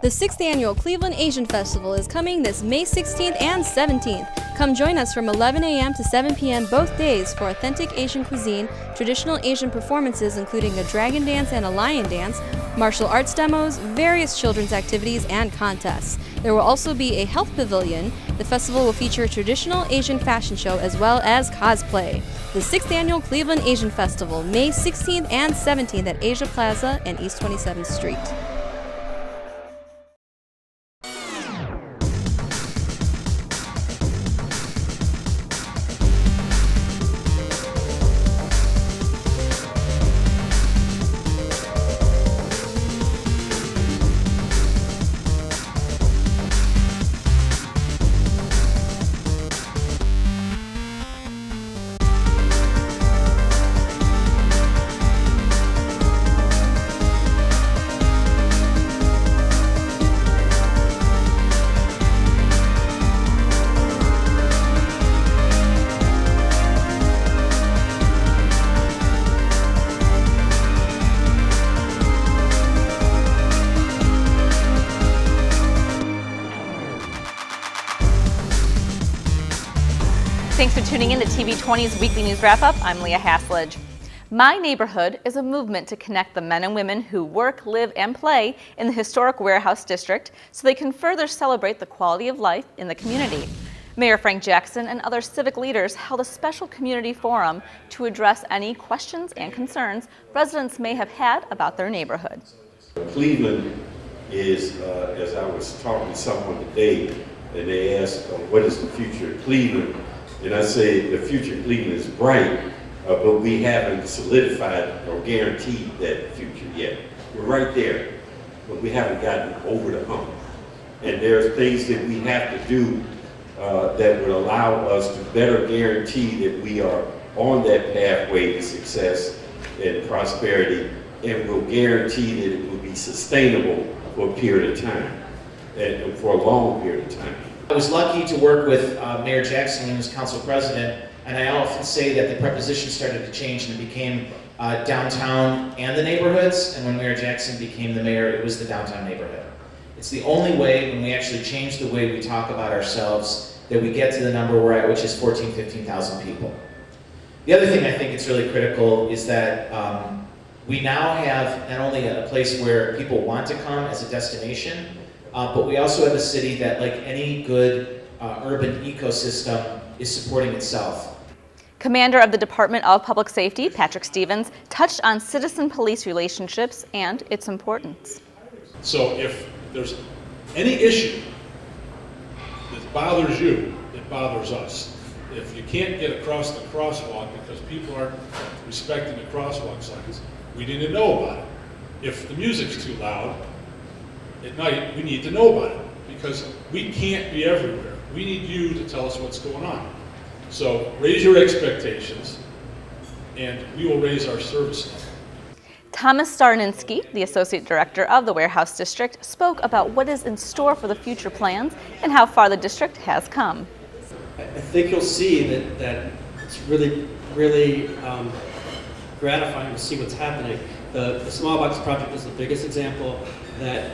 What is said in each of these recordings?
The 6th Annual Cleveland Asian Festival is coming this May 16th and 17th. Come join us from 11 a.m. to 7 p.m. both days for authentic Asian cuisine, traditional Asian performances including a dragon dance and a lion dance, martial arts demos, various children's activities, and contests. There will also be a health pavilion. The festival will feature a traditional Asian fashion show as well as cosplay. The 6th Annual Cleveland Asian Festival, May 16th and 17th at Asia Plaza and East 27th Street. Thanks for tuning in to TV20's Weekly News Wrap-Up. I'm Leah Haslage. My Neighborhood is a movement to connect the men and women who work, live, and play in the historic Warehouse District so they can further celebrate the quality of life in the community. Mayor Frank Jackson and other civic leaders held a special community forum to address any questions and concerns residents may have had about their neighborhood. Cleveland is, as I was talking to someone today, and they asked, what is the future of Cleveland? And I say the future of Cleveland is bright, but we haven't solidified or guaranteed that future yet. We're right there, but we haven't gotten over the hump. And there's things that we have to do that would allow us to better guarantee that we are on that pathway to success and prosperity, and will guarantee that it will be sustainable for a period of time, and for a long period of time. I was lucky to work with Mayor Jackson when he was council president, and I often say that the preposition started to change and it became downtown and the neighborhoods, and when Mayor Jackson became the mayor, it was the downtown neighborhood. It's the only way, when we actually change the way we talk about ourselves, that we get to the number we're at, which is 14,000, 15,000 people. The other thing I think it's really critical is that we now have not only a place where people want to come as a destination, but we also have a city that, like any good urban ecosystem, is supporting itself. Commander of the Department of Public Safety, Patrick Stevens, touched on citizen-police relationships and its importance. So if there's any issue that bothers you, it bothers us. If you can't get across the crosswalk because people aren't respecting the crosswalk signs, we need to know about it. If the music's too loud at night, we need to know about it, because we can't be everywhere. We need you to tell us what's going on. So raise your expectations, and we will raise our service level. Thomas Starninski, the Associate Director of the Warehouse District, spoke about what is in store for the future plans and how far the district has come. I think you'll see that it's really gratifying to see what's happening. The Small Box Project is the biggest example that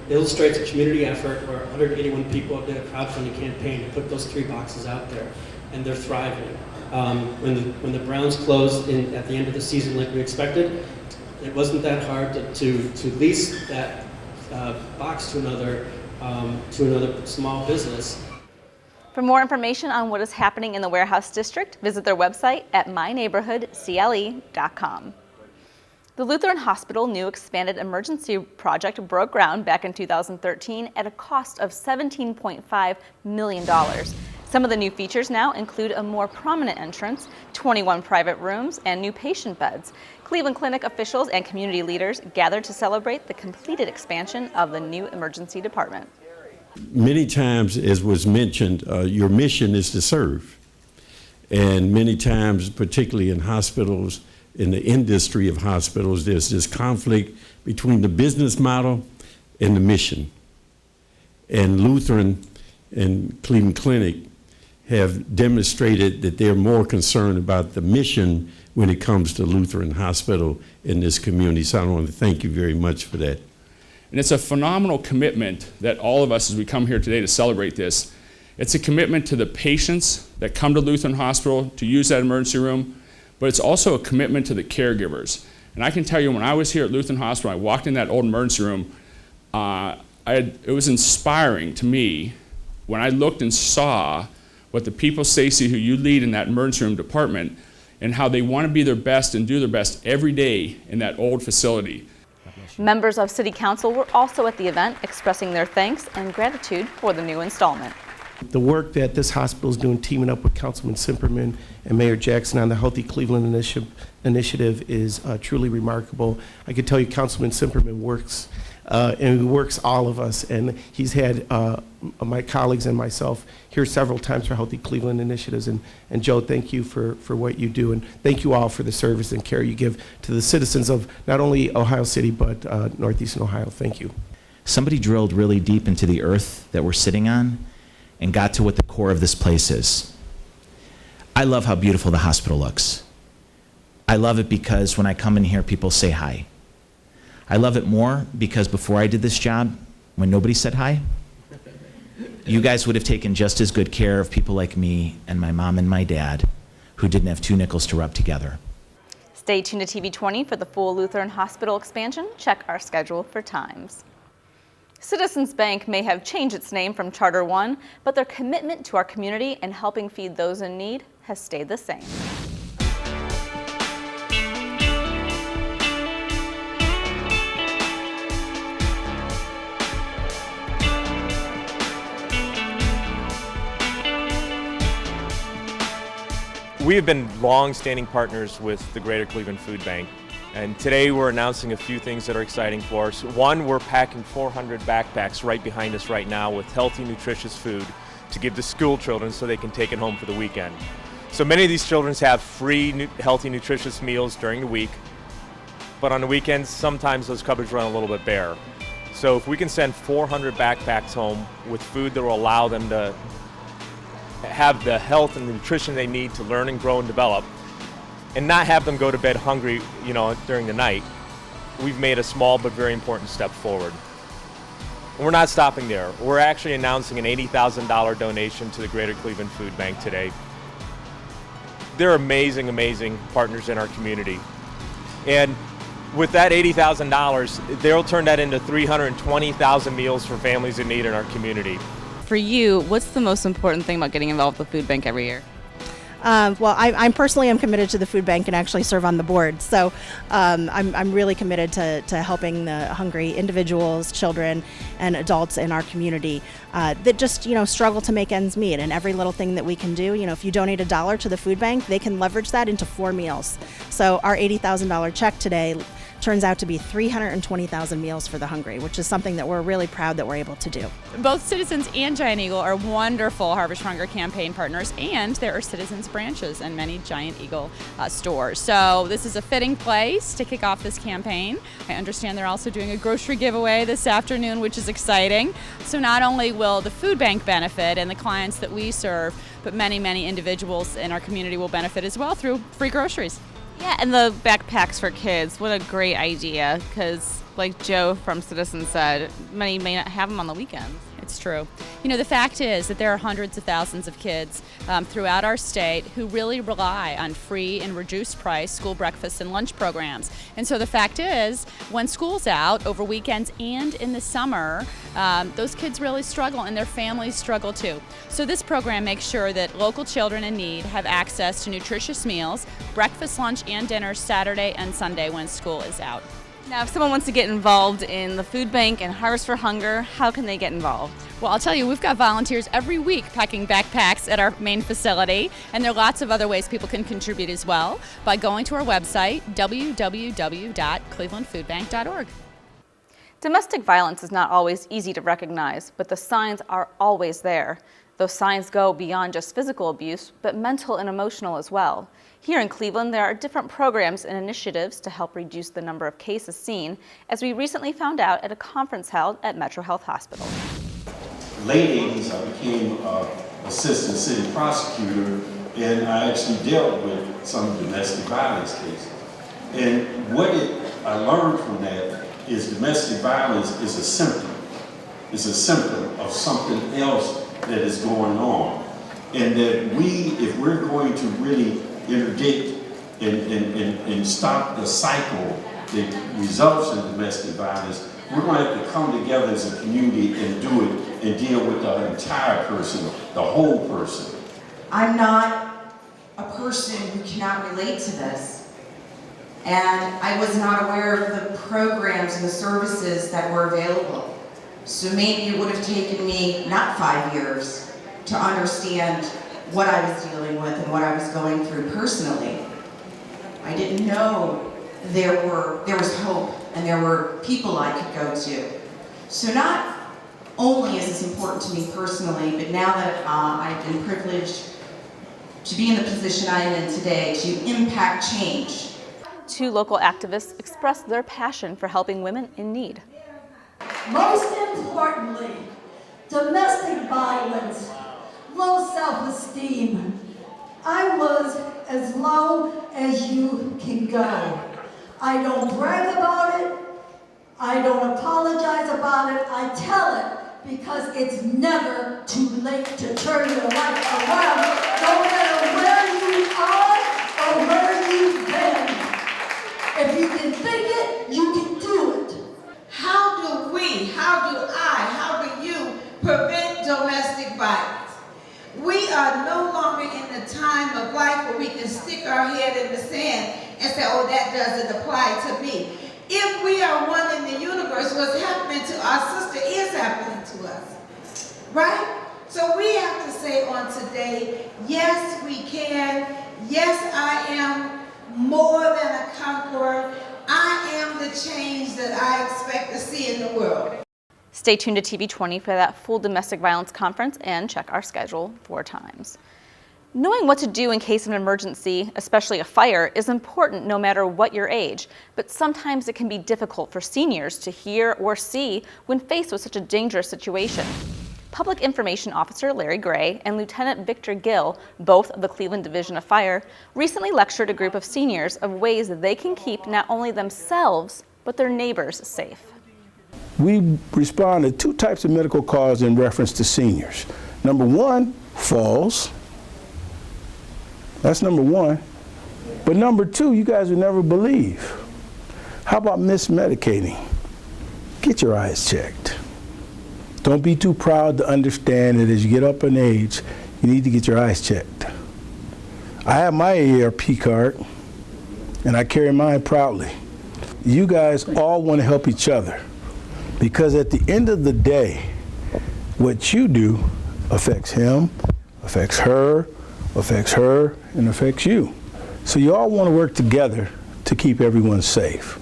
illustrates a community effort where 181 people did a crowdfunding campaign to put those 3 boxes out there, and they're thriving. When the Browns closed at the end of the season like we expected, it wasn't that hard to lease that box to another small business. For more information on what is happening in the Warehouse District, visit their website at myneighborhoodcle.com. The Lutheran Hospital new expanded emergency project broke ground back in 2013 at a cost of $17.5 million. Some of the new features now include a more prominent entrance, 21 private rooms, and new patient beds. Cleveland Clinic officials and community leaders gathered to celebrate the completed expansion of the new emergency department. Many times, as was mentioned, your mission is to serve. And many times, particularly in hospitals, in the industry of hospitals, there's this conflict between the business model and the mission. And Lutheran and Cleveland Clinic have demonstrated that they're more concerned about the mission when it comes to Lutheran Hospital in this community. So I want to thank you very much for that. And it's a phenomenal commitment that all of us, as we come here today to celebrate this, it's a commitment to the patients that come to Lutheran Hospital to use that emergency room, but it's also a commitment to the caregivers. And I can tell you, when I was here at Lutheran Hospital, I walked in that old emergency room, it was inspiring to me when I looked and saw what the people, Stacy, who you lead in that emergency room department, and how they want to be their best and do their best every day in that old facility. Members of City Council were also at the event expressing their thanks and gratitude for the new installment. The work that this hospital is doing, teaming up with Councilman Simperman and Mayor Jackson on the Healthy Cleveland initiative is truly remarkable. I can tell you Councilman Simperman works, and he works all of us, and he's had my colleagues and myself here several times for Healthy Cleveland initiatives. And Joe, thank you for what you do, and thank you all for the service and care you give to the citizens of not only Ohio City, but Northeastern Ohio. Thank you. Somebody drilled really deep into the earth that we're sitting on and got to what the core of this place is. I love how beautiful the hospital looks. I love it because when I come in here, people say hi. I love it more because before I did this job, when nobody said hi, you guys would have taken just as good care of people like me and my mom and my dad who didn't have two nickels to rub together. Stay tuned to TV20 for the full Lutheran Hospital expansion. Check our schedule for times. Citizens Bank may have changed its name from Charter One, but their commitment to our community and helping feed those in need has stayed the same. We have been long-standing partners with the Greater Cleveland Food Bank, and today we're announcing a few things that are exciting for us. One, we're packing 400 backpacks right behind us right now with healthy, nutritious food to give to school children so they can take it home for the weekend. So many of these children have free, healthy, nutritious meals during the week, but on the weekends, sometimes those cupboards run a little bit bare. So if we can send 400 backpacks home with food that will allow them to have the health and the nutrition they need to learn and grow and develop, and not have them go to bed hungry, during the night, we've made a small but very important step forward. And we're not stopping there. We're actually announcing an $80,000 donation to the Greater Cleveland Food Bank today. They're amazing, amazing partners in our community. And with that $80,000, they'll turn that into 320,000 meals for families in need in our community. For you, what's the most important thing about getting involved with the food bank every year? Well, I personally am committed to the food bank and actually serve on the board. So I'm really committed to helping the hungry individuals, children, and adults in our community that just struggle to make ends meet. And every little thing that we can do, if you donate $1 to the food bank, they can leverage that into 4 meals. So our $80,000 check today turns out to be 320,000 meals for the hungry, which is something that we're really proud that we're able to do. Both Citizens and Giant Eagle are wonderful Harvest for Hunger campaign partners, and there are Citizens branches in many Giant Eagle stores. So this is a fitting place to kick off this campaign. I understand they're also doing a grocery giveaway this afternoon, which is exciting. So not only will the food bank benefit and the clients that we serve, but many, many individuals in our community will benefit as well through free groceries. Yeah, and the backpacks for kids, what a great idea, because like Joe from Citizens said, many may not have them on the weekends. It's true. The fact is that there are hundreds of thousands of kids throughout our state who really rely on free and reduced price school breakfast and lunch programs. And so the fact is, when school's out over weekends and in the summer, those kids really struggle and their families struggle too. So this program makes sure that local children in need have access to nutritious meals, breakfast, lunch, and dinner Saturday and Sunday when school is out. Now, if someone wants to get involved in the food bank and Harvest for Hunger, how can they get involved? Well, I'll tell you, we've got volunteers every week packing backpacks at our main facility, and there are lots of other ways people can contribute as well by going to our website, www.clevelandfoodbank.org. Domestic violence is not always easy to recognize, but the signs are always there. Those signs go beyond just physical abuse, but mental and emotional as well. Here in Cleveland, there are different programs and initiatives to help reduce the number of cases seen, as we recently found out at a conference held at Metro Health Hospital. Late 80s, I became assistant city prosecutor, and I actually dealt with some domestic violence cases. And what I learned from that is domestic violence is a symptom. It's a symptom of something else that is going on. And that if we're going to really interdict and stop the cycle that results in domestic violence, we're going to have to come together as a community and do it and deal with the entire person, the whole person. I'm not a person who cannot relate to this. And I was not aware of the programs and the services that were available. So maybe it would have taken me not 5 years to understand what I was dealing with and what I was going through personally. I didn't know there was hope and there were people I could go to. So not only is this important to me personally, but now that I've been privileged to be in the position I am in today to impact change. 2 local activists expressed their passion for helping women in need. Most importantly, domestic violence, low self-esteem. I was as low as you can go. I don't brag about it. I don't apologize about it. I tell it because it's never too late to turn your life around, no matter where you are or where you've been. If you can think it, you can do it. How do you prevent domestic violence? We are no longer in the time of life where we can stick our head in the sand and say, oh, that doesn't apply to me. If we are one in the universe, what's happening to our sister is happening to us, right? So we have to say on today, yes, we can. Yes, I am more than a conqueror. I am the change that I expect to see in the world. Stay tuned to TV20 for that full domestic violence conference and check our schedule 4 times. Knowing what to do in case of an emergency, especially a fire, is important no matter what your age, but sometimes it can be difficult for seniors to hear or see when faced with such a dangerous situation. Public Information Officer Larry Gray and Lieutenant Victor Gill, both of the Cleveland Division of Fire, recently lectured a group of seniors of ways that they can keep not only themselves, but their neighbors safe. We respond to 2 types of medical calls in reference to seniors. Number 1, falls. That's number 1. But number 2, you guys would never believe. How about mismedicating? Get your eyes checked. Don't be too proud to understand that as you get up in age, you need to get your eyes checked. I have my AARP card, and I carry mine proudly. You guys all want to help each other, because at the end of the day, what you do affects him, affects her, and affects you. So you all want to work together to keep everyone safe.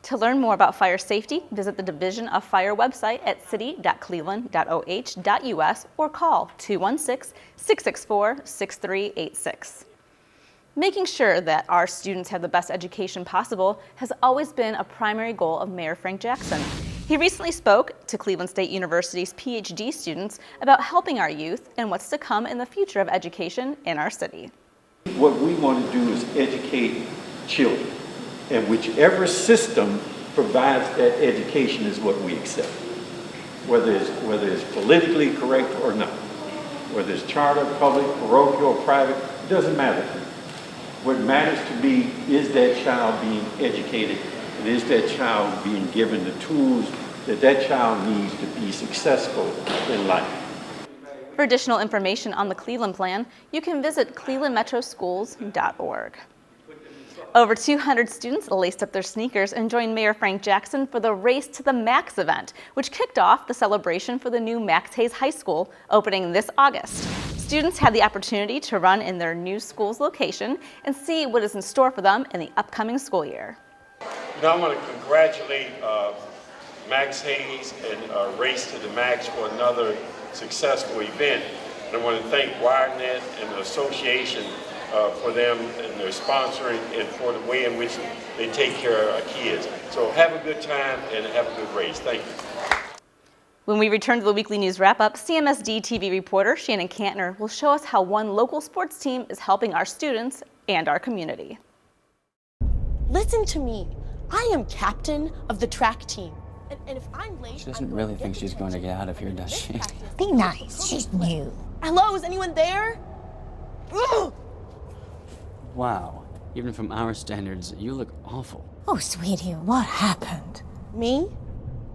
To learn more about fire safety, visit the Division of Fire website at city.cleveland.oh.us or call 216-664-6386. Making sure that our students have the best education possible has always been a primary goal of Mayor Frank Jackson. He recently spoke to Cleveland State University's PhD students about helping our youth and what's to come in the future of education in our city. What we want to do is educate children, and whichever system provides that education is what we accept, whether it's politically correct or not, whether it's charter, public, parochial, or private, it doesn't matter to me. What matters to me is that child being educated, and is that child being given the tools that that child needs to be successful in life. For additional information on the Cleveland Plan, you can visit clevelandmetroschools.org. Over 200 students laced up their sneakers and joined Mayor Frank Jackson for the Race to the Max event, which kicked off the celebration for the new Max Hayes High School, opening this August. Students had the opportunity to run in their new school's location and see what is in store for them in the upcoming school year. I want to congratulate Max Hayes and Race to the Max for another successful event. And I want to thank WireNet and the association for them and their sponsoring and for the way in which they take care of our kids. So have a good time and have a good race. Thank you. When we return to the weekly news wrap-up, CMSD TV reporter Shannon Cantner will show us how one local sports team is helping our students and our community. Listen to me. I am captain of the track team. And if I'm late, She doesn't really think she's going to get out of here, does she? Be nice, she's new. Hello, is anyone there? Ugh! Wow. Even from our standards, you look awful. Oh, sweetie, what happened? Me?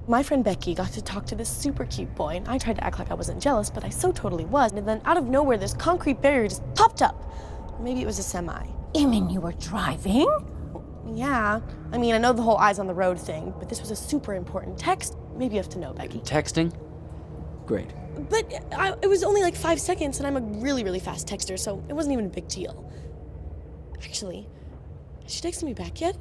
My friend Becky got to talk to this super cute boy, and I tried to act like I wasn't jealous, but I so totally was. And then out of nowhere, this concrete barrier just popped up. Maybe it was a semi. You mean you were driving? Yeah. I mean, I know the whole eyes on the road thing, but this was a super important text. Maybe you have to know, Becky. Texting? Great. But it was only like 5 seconds, and I'm a really, really fast texter, so it wasn't even a big deal. Actually, has she texted me back yet?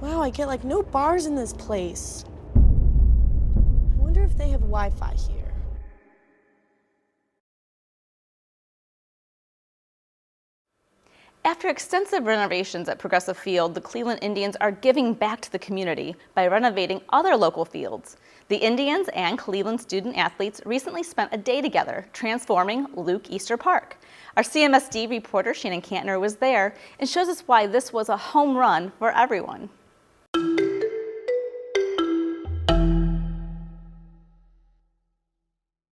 Wow, I get like no bars in this place. I wonder if they have Wi-Fi here. After extensive renovations at Progressive Field, the Cleveland Indians are giving back to the community by renovating other local fields. The Indians and Cleveland student athletes recently spent a day together transforming Luke Easter Park. Our CMSD reporter Shannon Cantner was there and shows us why this was a home run for everyone.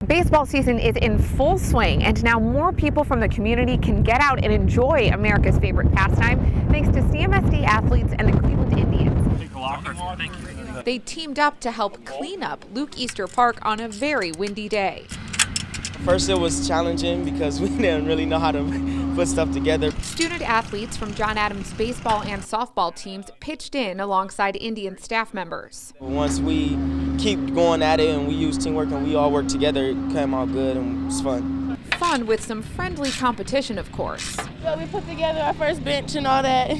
Baseball season is in full swing, and now more people from the community can get out and enjoy America's favorite pastime thanks to CMSD athletes and the Cleveland Indians. They teamed up to help clean up Luke Easter Park on a very windy day. First it was challenging because we didn't really know how to put stuff together. Student athletes from John Adams' baseball and softball teams pitched in alongside Indian staff members. Once we keep going at it and we use teamwork and we all work together, it came out good and it was fun. Fun with some friendly competition, of course. So we put together our first bench and all that.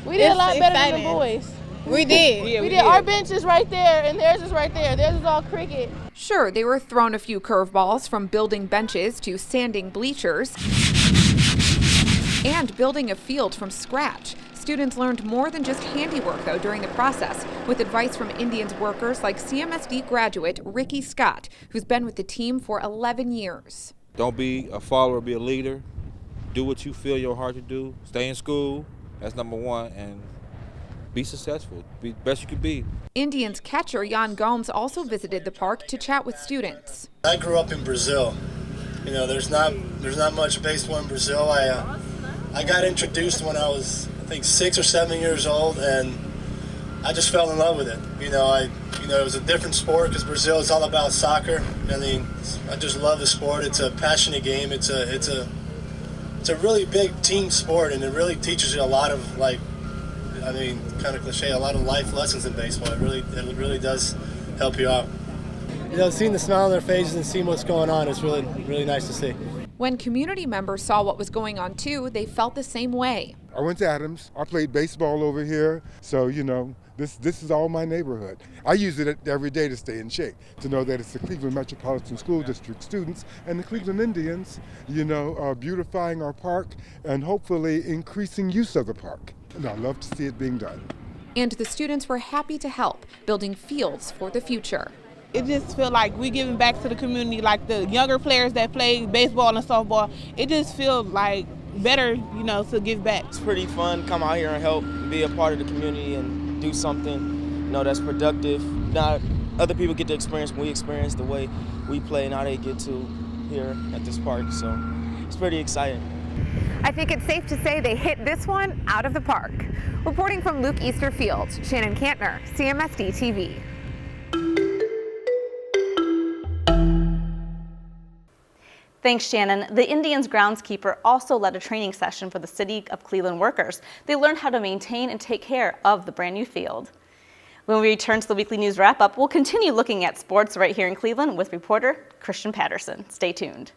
We did a lot better than the boys. We did. We did. Our bench is right there, and theirs is right there. Theirs is all cricket. Sure, they were thrown a few curveballs, from building benches to sanding bleachers and building a field from scratch. Students learned more than just handiwork, though, during the process, with advice from Indians workers like CMSD graduate Ricky Scott, who's been with the team for 11 years. Don't be a follower, be a leader. Do what you feel your heart to do. Stay in school, that's number one, and be successful, be the best you can be. Indians catcher Jan Gomes also visited the park to chat with students. I grew up in Brazil. You know, there's not much baseball in Brazil. I got introduced when I was, I think, 6 or 7 years old, and I just fell in love with it. It was a different sport because Brazil is all about soccer. I mean, I just love the sport. It's a passionate game. It's a really big team sport, and it really teaches you a lot of kind of cliche, a lot of life lessons in baseball. It really does help you out. Seeing the smile on their faces and seeing what's going on is really, really nice to see. When community members saw what was going on too, they felt the same way. I went to Adams. I played baseball over here, so this is all my neighborhood. I use it every day to stay in shape, to know that it's the Cleveland Metropolitan School District students and the Cleveland Indians, beautifying our park and hopefully increasing use of the park. And I love to see it being done. And the students were happy to help, building fields for the future. It just feels like we're giving back to the community, like the younger players that play baseball and softball. It just feels like better, to give back. It's pretty fun, come out here and help, be a part of the community and do something, that's productive. Not other people get to experience when we experience the way we play, now they get to here at this park, so it's pretty exciting. I think it's safe to say they hit this one out of the park. Reporting from Luke Easter Field, Shannon Cantner, CMSD TV. Thanks, Shannon. The Indians groundskeeper also led a training session for the City of Cleveland workers. They learned how to maintain and take care of the brand new field. When we return to the weekly news wrap-up, we'll continue looking at sports right here in Cleveland with reporter Christian Patterson. Stay tuned.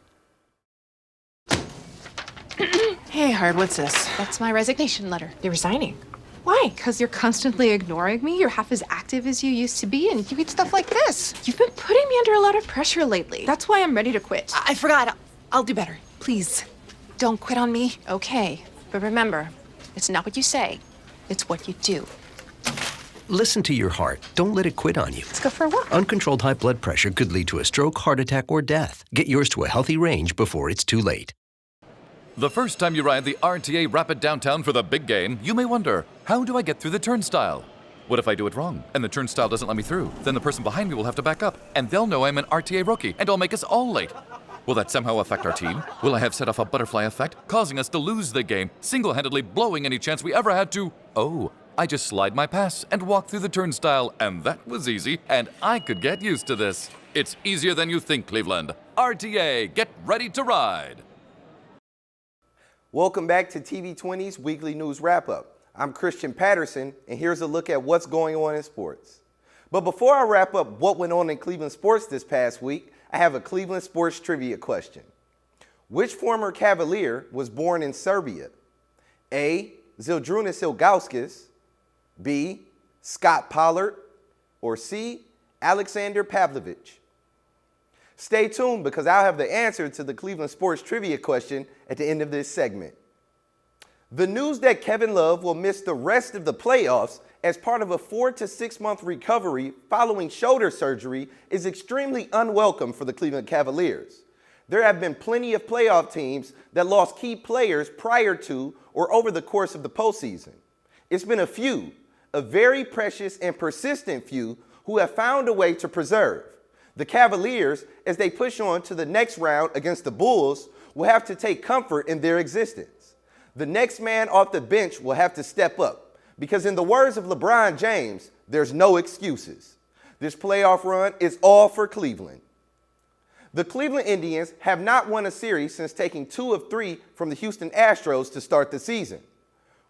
Hey, Hard, what's this? That's my resignation letter. You're resigning? Why? Because you're constantly ignoring me. You're half as active as you used to be, and you get stuff like this. You've been putting me under a lot of pressure lately. That's why I'm ready to quit. I forgot. I'll do better. Please, don't quit on me. Okay, but remember, it's not what you say. It's what you do. Listen to your heart. Don't let it quit on you. Let's go for a walk. Uncontrolled high blood pressure could lead to a stroke, heart attack, or death. Get yours to a healthy range before it's too late. The first time you ride the RTA Rapid downtown for the big game, you may wonder, how do I get through the turnstile? What if I do it wrong and the turnstile doesn't let me through? Then the person behind me will have to back up, and they'll know I'm an RTA rookie, and I'll make us all late. Will that somehow affect our team? Will I have set off a butterfly effect, causing us to lose the game, single-handedly blowing any chance we ever had to? Oh, I just slide my pass and walk through the turnstile, and that was easy, and I could get used to this. It's easier than you think, Cleveland. RTA, get ready to ride. Welcome back to TV20's Weekly News Wrap-Up. I'm Christian Patterson, and here's a look at what's going on in sports. But before I wrap up what went on in Cleveland sports this past week, I have a Cleveland sports trivia question. Which former Cavalier was born in Serbia? A. Zydrunas Ilgauskas, B. Scott Pollard, or C. Alexander Pavlovich? Stay tuned because I'll have the answer to the Cleveland sports trivia question at the end of this segment. The news that Kevin Love will miss the rest of the playoffs as part of a 4 to 6 month recovery following shoulder surgery is extremely unwelcome for the Cleveland Cavaliers. There have been plenty of playoff teams that lost key players prior to or over the course of the postseason. It's been a few, a very precious and persistent few, who have found a way to preserve. The Cavaliers, as they push on to the next round against the Bulls, will have to take comfort in their existence. The next man off the bench will have to step up, because in the words of LeBron James, there's no excuses. This playoff run is all for Cleveland. The Cleveland Indians have not won a series since taking 2 of 3 from the Houston Astros to start the season.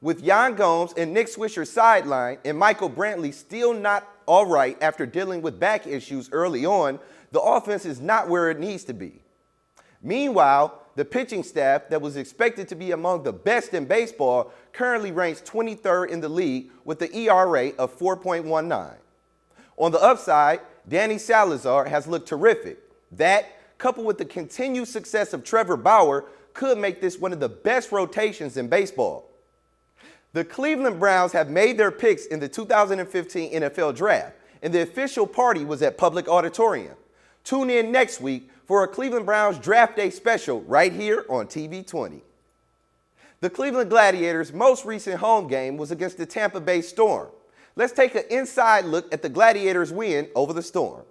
With Yan Gomes and Nick Swisher sidelined and Michael Brantley still not all right after dealing with back issues early on, the offense is not where it needs to be. Meanwhile, the pitching staff that was expected to be among the best in baseball currently ranks 23rd in the league with the ERA of 4.19. On the upside, Danny Salazar has looked terrific. That, coupled with the continued success of Trevor Bauer, could make this one of the best rotations in baseball. The Cleveland Browns have made their picks in the 2015 NFL Draft, and the official party was at Public Auditorium. Tune in next week for a Cleveland Browns Draft Day special right here on TV20. The Cleveland Gladiators' most recent home game was against the Tampa Bay Storm. Let's take an inside look at the Gladiators' win over the Storm.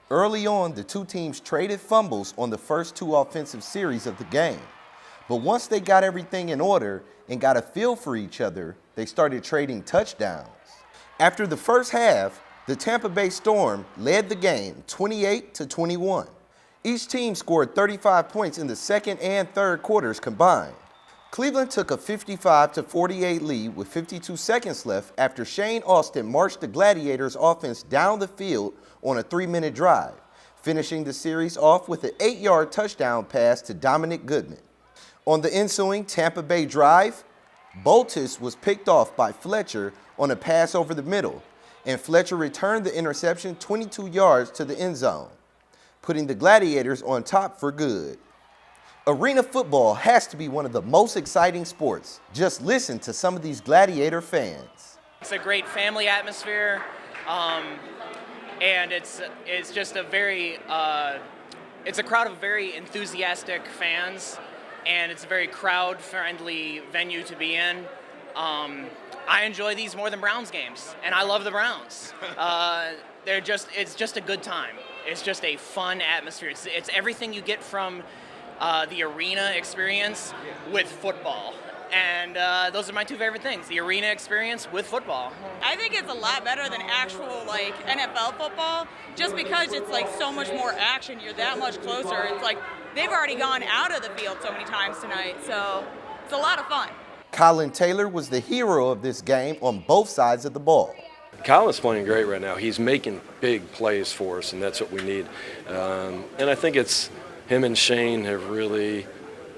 Early on, the two teams traded fumbles on the first 2 offensive series of the game. But once they got everything in order and got a feel for each other, they started trading touchdowns. After the first half, the Tampa Bay Storm led the game 28-21. Each team scored 35 points in the second and third quarters combined. Cleveland took a 55-48 lead with 52 seconds left after Shane Austin marched the Gladiators' offense down the field on a 3-minute drive, finishing the series off with an 8-yard touchdown pass to Dominic Goodman. On the ensuing Tampa Bay drive, Boltis was picked off by Fletcher on a pass over the middle, and Fletcher returned the interception 22 yards to the end zone, putting the Gladiators on top for good. Arena football has to be one of the most exciting sports. Just listen to some of these Gladiator fans. It's a great family atmosphere, and it's just a very, it's a crowd of very enthusiastic fans, and it's a very crowd-friendly venue to be in. I enjoy these more than Browns games, and I love the Browns. It's just a good time. It's just a fun atmosphere. It's everything you get from the arena experience with football. And those are my 2 favorite things, the arena experience with football. I think it's a lot better than actual NFL football, just because it's so much more action. You're that much closer. It's like they've already gone out of the field so many times tonight, so it's a lot of fun. Colin Taylor was the hero of this game on both sides of the ball. Colin's playing great right now. He's making big plays for us, and that's what we need. And I think it's him and Shane have really,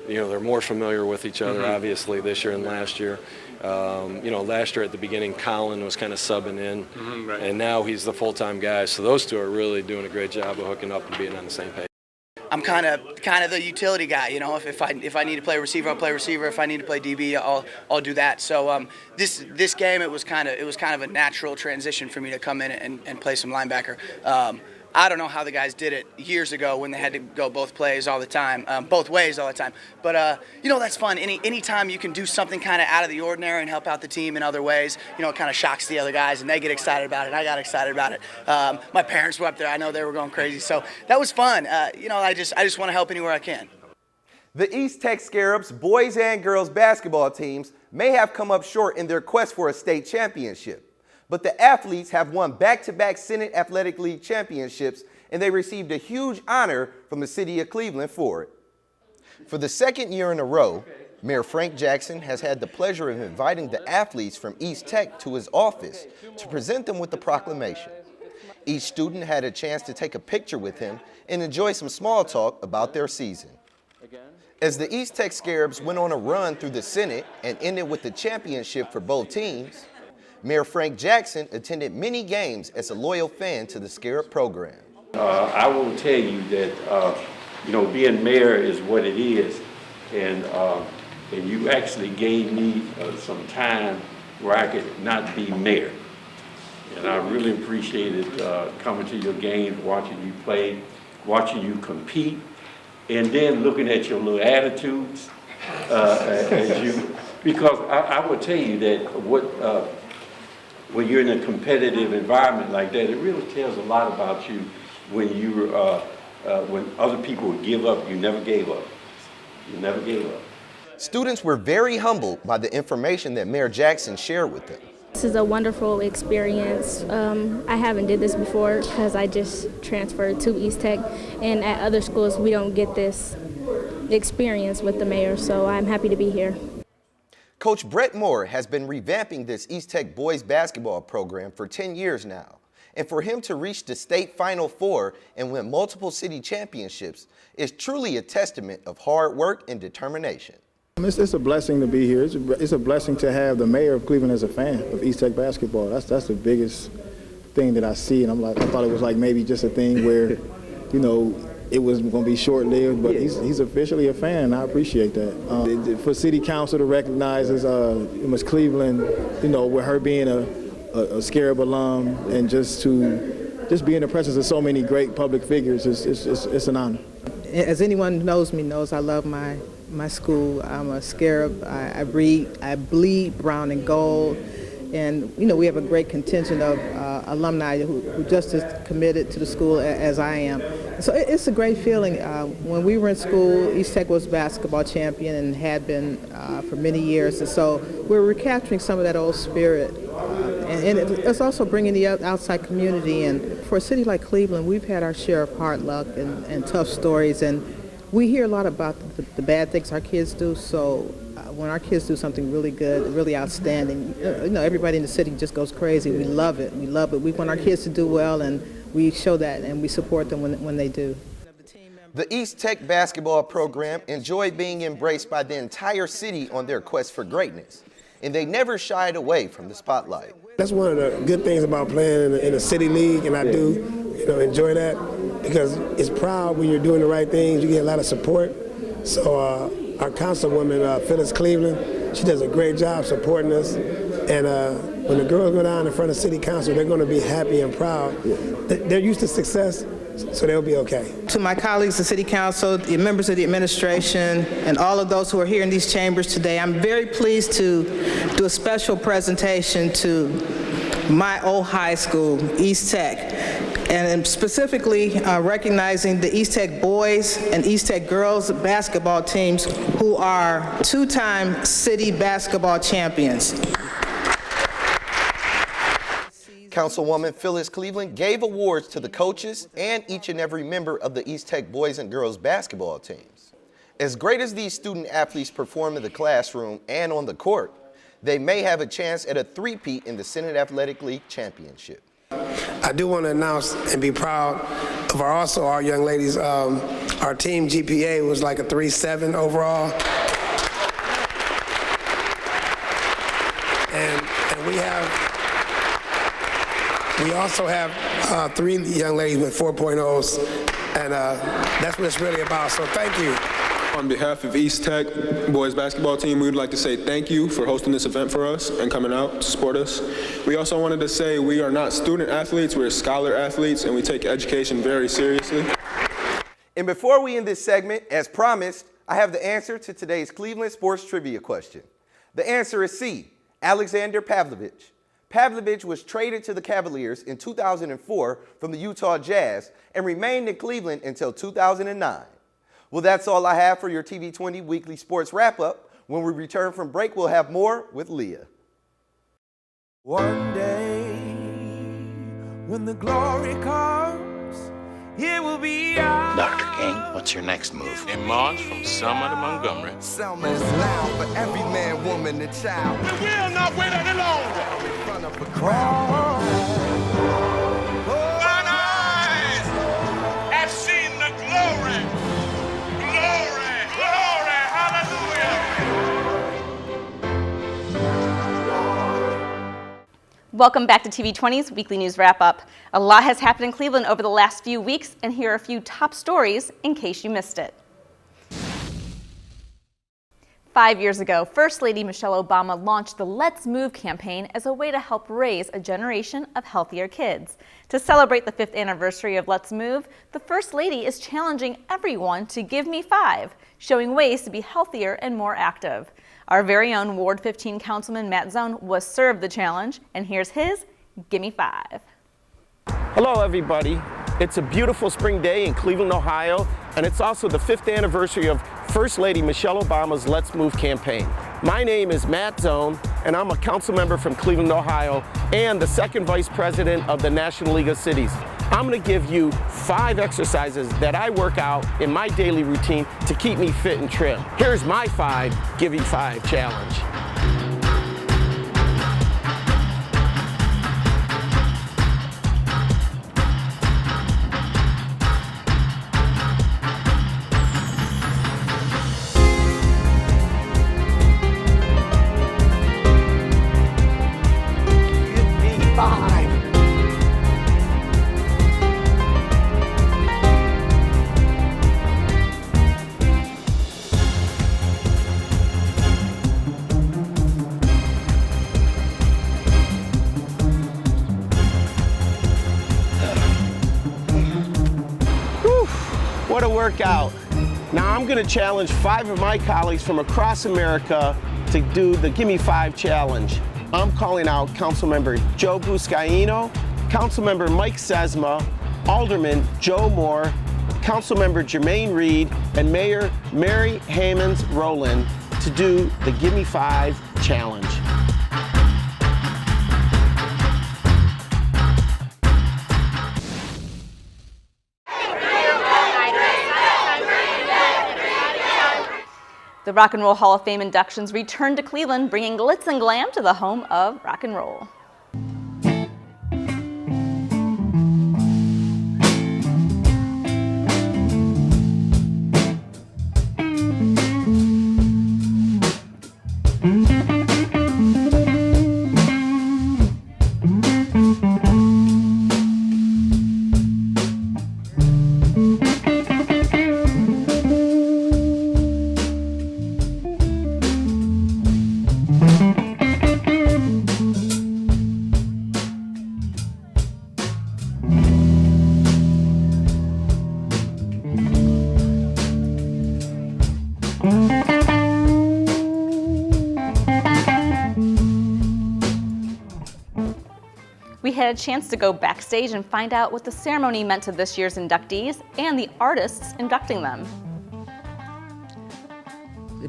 they're more familiar with each other, obviously, this year and last year. Last year at the beginning, Colin was kind of subbing in, and now he's the full-time guy. So those two are really doing a great job of hooking up and being on the same page. I'm kind of the utility guy, If I need to play receiver, I'll play receiver. If I need to play DB, I'll do that. So this game, it was kind of a natural transition for me to come in and play some linebacker. I don't know how the guys did it years ago when they had to go both ways all the time. But you know, that's fun. Anytime you can do something kind of out of the ordinary and help out the team in other ways, you know, it kind of shocks the other guys and they get excited about it. I got excited about it. My parents were up there. I know they were going crazy. So that was fun. You know, I just want to help anywhere I can. The East Tech Scarabs boys and girls basketball teams may have come up short in their quest for a state championship, but the athletes have won back-to-back Senate Athletic League championships, and they received a huge honor from the city of Cleveland for it. For the second year in a row, Mayor Frank Jackson has had the pleasure of inviting the athletes from East Tech to his office to present them with the proclamation. Each student had a chance to take a picture with him and enjoy some small talk about their season. As the East Tech Scarabs went on a run through the Senate and ended with the championship for both teams, Mayor Frank Jackson attended many games as a loyal fan to the Scarab program. I will tell you that, you know, being mayor is what it is, and you actually gave me some time where I could not be mayor. And I really appreciated coming to your games, watching you play, watching you compete, and then looking at your little attitudes because I would tell you that when you're in a competitive environment like that, it really tells a lot about you when when other people would give up, you never gave up. You never gave up. Students were very humbled by the information that Mayor Jackson shared with them. This is a wonderful experience. I haven't did this before because I just transferred to East Tech, and at other schools we don't get this experience with the mayor, so I'm happy to be here. Coach Brett Moore has been revamping this East Tech boys basketball program for 10 years now, and for him to reach the state Final Four and win multiple city championships is truly a testament of hard work and determination. It's a blessing to be here. It's a blessing to have the mayor of Cleveland as a fan of East Tech basketball. That's the biggest thing that I see, and I thought it was like maybe just a thing where, you know, it was going to be short-lived, but he's officially a fan, and I appreciate that. For City Council to recognize Ms. Cleveland, you know, with her being a Scarab alum, and just be in the presence of so many great public figures, it's an honor. As anyone who knows me knows, I love my school. I'm a Scarab. I bleed brown and gold. And, you know, we have a great contingent of alumni who just as committed to the school as I am. So it's a great feeling. When we were in school, East Tech was basketball champion and had been for many years. And so we're recapturing some of that old spirit. And it's also bringing the outside community in. For a city like Cleveland, we've had our share of hard luck and tough stories. And we hear a lot about the bad things our kids do. So when our kids do something really good, really outstanding, you know, everybody in the city just goes crazy. We love it. We love it. We want our kids to do well, and we show that, and we support them when they do. The East Tech basketball program enjoyed being embraced by the entire city on their quest for greatness, and they never shied away from the spotlight. That's one of the good things about playing in a city league, and I do, you know, enjoy that because it's proud when you're doing the right things. You get a lot of support. So our councilwoman, Phyllis Cleveland, she does a great job supporting us. And when the girls go down in front of city council, they're going to be happy and proud. They're used to success, so they'll be okay. To my colleagues, the city council, the members of the administration, and all of those who are here in these chambers today, I'm very pleased to do a special presentation to my old high school, East Tech, and specifically recognizing the East Tech boys and East Tech girls basketball teams who are two-time city basketball champions. Councilwoman Phyllis Cleveland gave awards to the coaches and each and every member of the East Tech boys and girls basketball teams. As great as these student athletes perform in the classroom and on the court, they may have a chance at a three-peat in the Senate Athletic League Championship. I do want to announce and be proud of our young ladies. Our team GPA was like a 3.7 overall. And we also have 3 young ladies with 4.0s, and that's what it's really about. So thank you. On behalf of East Tech boys basketball team, we would like to say thank you for hosting this event for us and coming out to support us. We also wanted to say we are not student athletes, we're scholar athletes, and we take education very seriously. And before we end this segment, as promised, I have the answer to today's Cleveland sports trivia question. The answer is C, Alexander Pavlovich. Pavlovich was traded to the Cavaliers in 2004 from the Utah Jazz and remained in Cleveland until 2009. Well, that's all I have for your TV20 Weekly Sports Wrap-Up. When we return from break, we'll have more with Leah. One day, when the glory comes, it will be ours. Dr. King, what's your next move? In March from Selma to Montgomery. Selma is loud for every man, woman, and child. We will not wait any longer. In front of a crowd. Mine eyes have seen the glory. Glory, glory, hallelujah. Welcome back to TV20's Weekly News Wrap-Up. A lot has happened in Cleveland over the last few weeks, and here are a few top stories in case you missed it. 5 years ago, First Lady Michelle Obama launched the Let's Move campaign as a way to help raise a generation of healthier kids. To celebrate the 5th anniversary of Let's Move, the First Lady is challenging everyone to give me 5, showing ways to be healthier and more active. Our very own Ward 15 Councilman Matt Zone was served the challenge, and here's his Gimme 5. Hello everybody. It's a beautiful spring day in Cleveland, Ohio, and it's also the 5th anniversary of First Lady Michelle Obama's Let's Move campaign. My name is Matt Zone, and I'm a council member from Cleveland, Ohio, and the 2nd Vice President of the National League of Cities. I'm gonna give you 5 exercises that I work out in my daily routine to keep me fit and trim. Here's my 5 Give You 5 challenge. What a workout. Now I'm gonna challenge 5 of my colleagues from across America to do the Gimme 5 challenge. I'm calling out Councilmember Joe Buscaino, Councilmember Mike Sesma, Alderman Joe Moore, Councilmember Jermaine Reed, and Mayor Mary Hammonds Rowland to do the Gimme 5 challenge. The Rock and Roll Hall of Fame inductions returned to Cleveland, bringing glitz and glam to the home of rock and roll. We had a chance to go backstage and find out what the ceremony meant to this year's inductees and the artists inducting them. The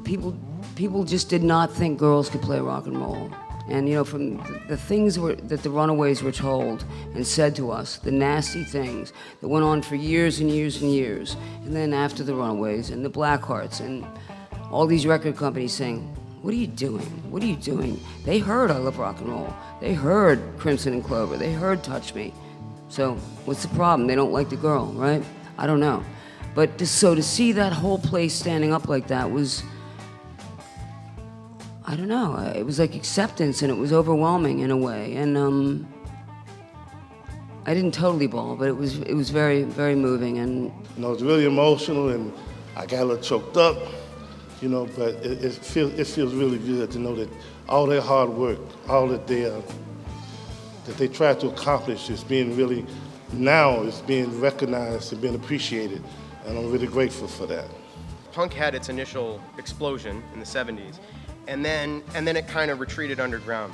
people just did not think girls could play rock and roll. And you know, from the things that the Runaways were told and said to us, the nasty things that went on for years and years and years, and then after the Runaways and the Blackhearts and all these record companies saying, what are you doing? What are you doing? They heard I Love Rock and Roll. They heard Crimson and Clover. They heard Touch Me. So what's the problem? They don't like the girl, right? I don't know. But so to see that whole place standing up like that was, I don't know, it was like acceptance, and it was overwhelming in a way. And I didn't totally bawl, but it was very, very moving. And you know, it was really emotional, and I got a little choked up. but it feels really good to know that all their hard work, all that they try to accomplish is being really, now is being recognized and being appreciated, and I'm really grateful for that. Punk had its initial explosion in the 70s, and then it kind of retreated underground.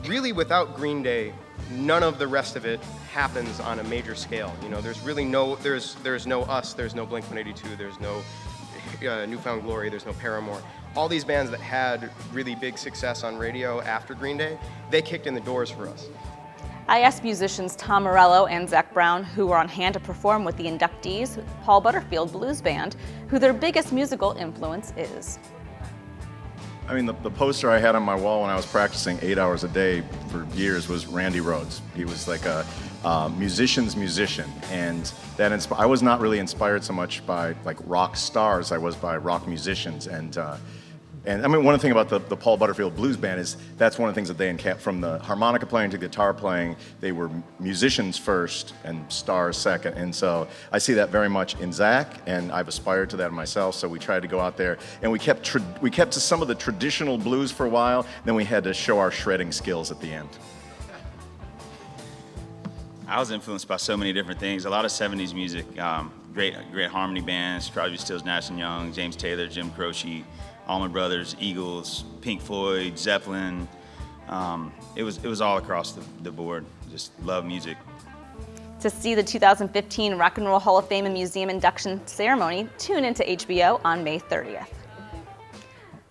Really, without Green Day, none of the rest of it happens on a major scale. There's really there's no Us, there's no Blink-182, there's no Newfound Glory, there's no Paramore. All these bands that had really big success on radio after Green Day, they kicked in the doors for us. I asked musicians Tom Morello and Zach Brown, who were on hand to perform with the inductees, Paul Butterfield Blues Band, who their biggest musical influence is. I mean, the poster I had on my wall when I was practicing 8 hours a day for years was Randy Rhoads. He was like a musician's musician, and that I was not really inspired so much by like rock stars. I was by rock musicians, and I mean, one thing about the Paul Butterfield Blues Band is that's one of the things that they encamped, from the harmonica playing to guitar playing. They were musicians first and stars second, and so I see that very much in Zach, and I've aspired to that myself. So we tried to go out there, and we kept to some of the traditional blues for a while. Then we had to show our shredding skills at the end. I was influenced by so many different things. A lot of 70s music, great harmony bands, Crosby, Stills, Nash & Young, James Taylor, Jim Croce, Allman Brothers, Eagles, Pink Floyd, Zeppelin. It was all across the board. Just love music. To see the 2015 Rock and Roll Hall of Fame and Museum induction ceremony, tune into HBO on May 30th.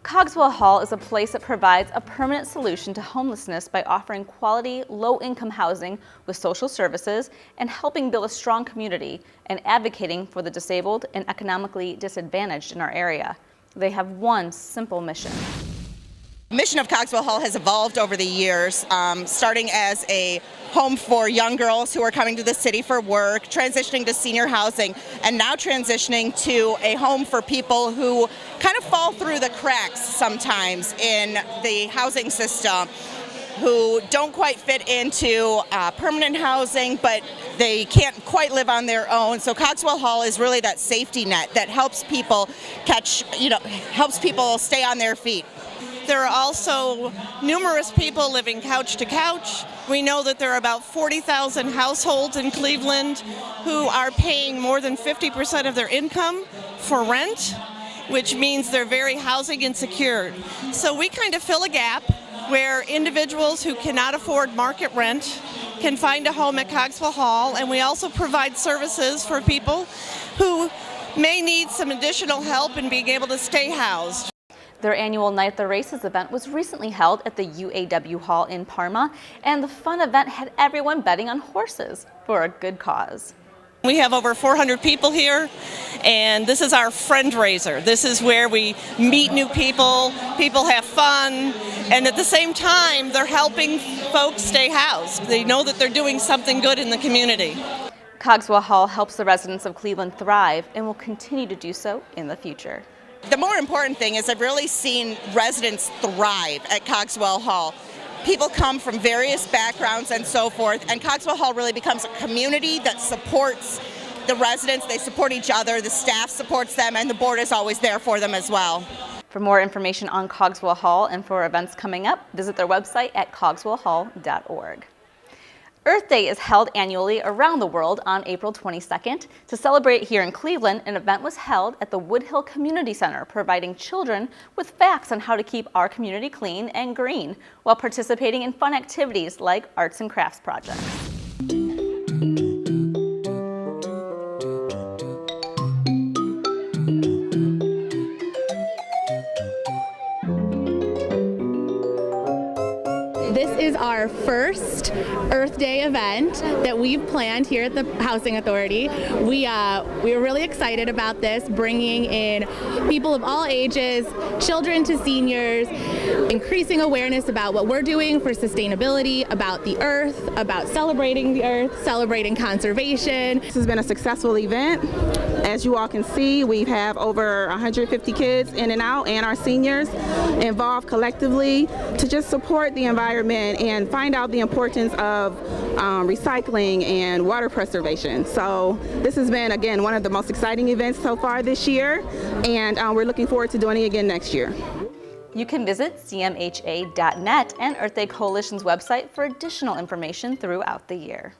Cogswell Hall is a place that provides a permanent solution to homelessness by offering quality, low-income housing with social services and helping build a strong community and advocating for the disabled and economically disadvantaged in our area. They have one simple mission. The mission of Cogswell Hall has evolved over the years, starting as a home for young girls who are coming to the city for work, transitioning to senior housing, and now transitioning to a home for people who kind of fall through the cracks sometimes in the housing system, who don't quite fit into permanent housing, but they can't quite live on their own. So Cogswell Hall is really that safety net that helps people helps people stay on their feet. There are also numerous people living couch to couch. We know that there are about 40,000 households in Cleveland who are paying more than 50% of their income for rent, which means they're very housing insecure. So we kind of fill a gap where individuals who cannot afford market rent can find a home at Cogswell Hall, and we also provide services for people who may need some additional help in being able to stay housed. Their annual Night at the Races event was recently held at the UAW Hall in Parma, and the fun event had everyone betting on horses for a good cause. We have over 400 people here, and this is our friend raiser. This is where we meet new people have fun, and at the same time, they're helping folks stay housed. They know that they're doing something good in the community. Cogswell Hall helps the residents of Cleveland thrive and will continue to do so in the future. The more important thing is I've really seen residents thrive at Cogswell Hall. People come from various backgrounds and so forth, and Cogswell Hall really becomes a community that supports the residents. They support each other, the staff supports them, and the board is always there for them as well. For more information on Cogswell Hall and for events coming up, visit their website at cogswellhall.org. Earth Day is held annually around the world on April 22nd. To celebrate here in Cleveland, an event was held at the Woodhill Community Center, providing children with facts on how to keep our community clean and green, while participating in fun activities like arts and crafts projects. This is our first Earth Day event that we've planned here at the Housing Authority. We are really excited about this, bringing in people of all ages, children to seniors, increasing awareness about what we're doing for sustainability, about the earth, about celebrating the earth, celebrating conservation. This has been a successful event, as you all can see, we have over 150 kids in and out, and our seniors involved collectively to just support the environment and find out the importance of recycling and water preservation. So this has been, again, one of the most exciting events so far this year, and we're looking forward to doing it again next year. You can visit cmha.net and Earth Day Coalition's website for additional information throughout the year.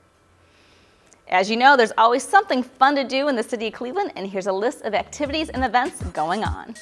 As you know, there's always something fun to do in the city of Cleveland, and here's a list of activities and events going on.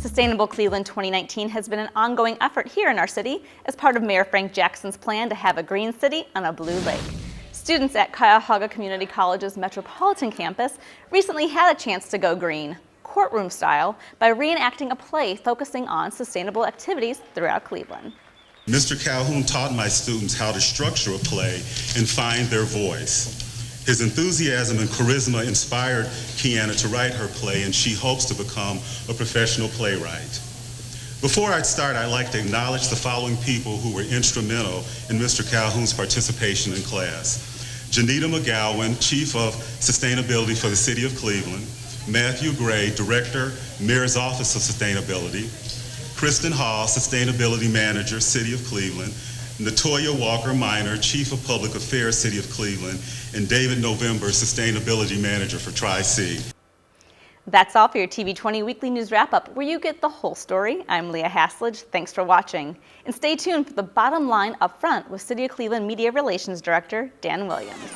Sustainable Cleveland 2019 has been an ongoing effort here in our city as part of Mayor Frank Jackson's plan to have a green city on a blue lake. Students at Cuyahoga Community College's Metropolitan Campus recently had a chance to go green, courtroom style, by reenacting a play focusing on sustainable activities throughout Cleveland. Mr. Calhoun taught my students how to structure a play and find their voice. His enthusiasm and charisma inspired Kiana to write her play, and she hopes to become a professional playwright. Before I start, I'd like to acknowledge the following people who were instrumental in Mr. Calhoun's participation in class. Janita McGowan, Chief of Sustainability for the City of Cleveland. Matthew Gray, Director, Mayor's Office of Sustainability. Kristen Hall, Sustainability Manager, City of Cleveland. Natoya Walker Minor, Chief of Public Affairs, City of Cleveland, and David November, Sustainability Manager for Tri-C. That's all for your TV20 Weekly News Wrap-Up, where you get the whole story. I'm Leah Haslage. Thanks for watching. And stay tuned for the bottom line up front with City of Cleveland Media Relations Director Dan Williams.